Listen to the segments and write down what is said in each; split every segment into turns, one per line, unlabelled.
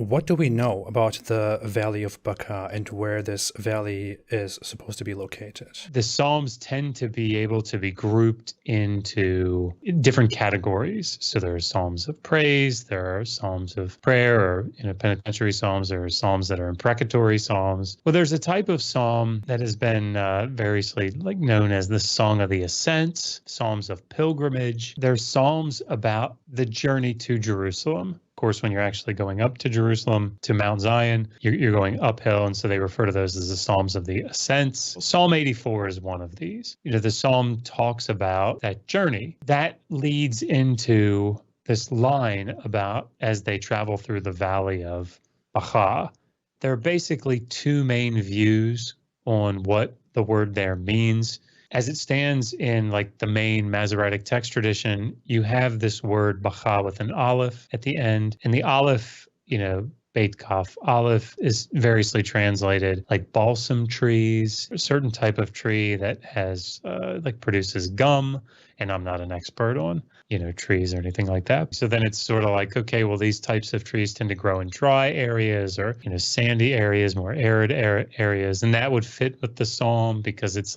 What do we know about the Valley of Baca and where this valley is supposed to be located?
The Psalms tend to be able to be grouped into different categories. So there are Psalms of praise, there are Psalms of prayer, or penitentiary Psalms, there are Psalms that are imprecatory Psalms. Well, there's a type of Psalm that has been variously known as the Song of the Ascents, Psalms of pilgrimage. There's Psalms about the journey to Jerusalem. Of course, when you're actually going up to Jerusalem, to Mount Zion, you're going uphill, and so they refer to those as the Psalms of the Ascents. Psalm 84 is one of these. The psalm talks about that journey. That leads into this line about as they travel through the valley of Baca. There are basically two main views on what the word there means. As it stands in the main Masoretic text tradition, you have this word Baca with an aleph at the end. And the aleph, Beit Kaf, aleph is variously translated like balsam trees, a certain type of tree that has produces gum. And I'm not an expert on, trees or anything like that. So then it's sort of okay, well, these types of trees tend to grow in dry areas or, sandy areas, more arid areas. And that would fit with the psalm because it's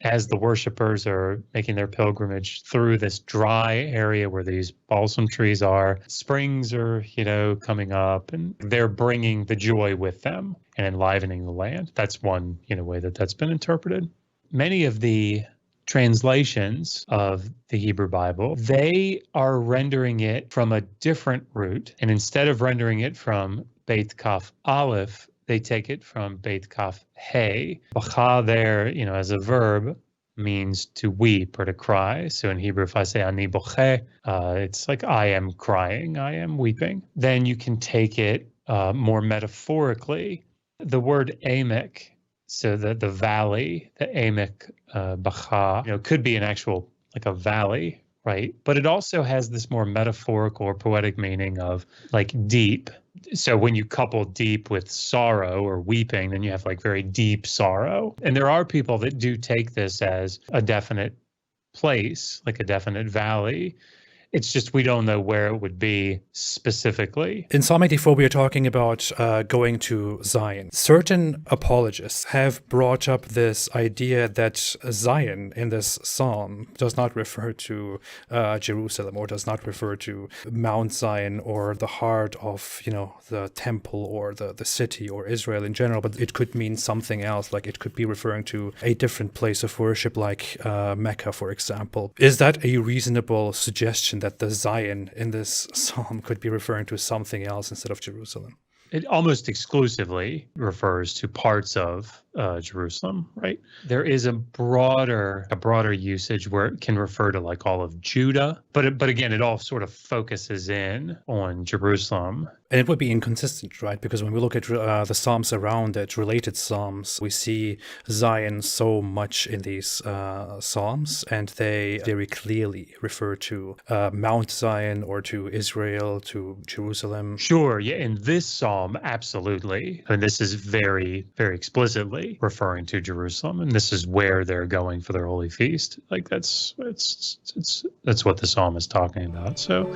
as the worshipers are making their pilgrimage through this dry area where these balsam trees are, springs are, coming up, and they're bringing the joy with them and enlivening the land. That's one, way that's been interpreted. Many of the translations of the Hebrew Bible, they are rendering it from a different root. And instead of rendering it from Beit Kaf Aleph, they take it from Beit Kaf Hey. Bacha there, as a verb, means to weep or to cry. So in Hebrew, if I say ani boche, it's I am crying, I am weeping. Then you can take it more metaphorically. The word Amek, so the valley, the Amek Bacha, could be an actual a valley, right? But it also has this more metaphorical or poetic meaning of deep. So when you couple deep with sorrow or weeping, then you have very deep sorrow. And there are people that do take this as a definite place, a definite valley. It's just we don't know where it would be specifically.
In Psalm 84, we are talking about going to Zion. Certain apologists have brought up this idea that Zion in this psalm does not refer to Jerusalem or does not refer to Mount Zion or the heart of, the temple or the city or Israel in general, but it could mean something else. It could be referring to a different place of worship like Mecca, for example. Is that a reasonable suggestion that the Zion in this psalm could be referring to something else instead of Jerusalem?
It almost exclusively refers to parts of Jerusalem, right? There is a broader usage where it can refer to all of Judah, but again, it all sort of focuses in on Jerusalem.
And it would be inconsistent, right? Because when we look at the psalms around it, related psalms, we see Zion so much in these psalms, and they very clearly refer to Mount Zion or to Israel, to Jerusalem.
Sure, yeah. In this psalm, absolutely, and this is very, very explicitly referring to Jerusalem, and this is where they're going for their holy feast. That's what the psalm is talking about. So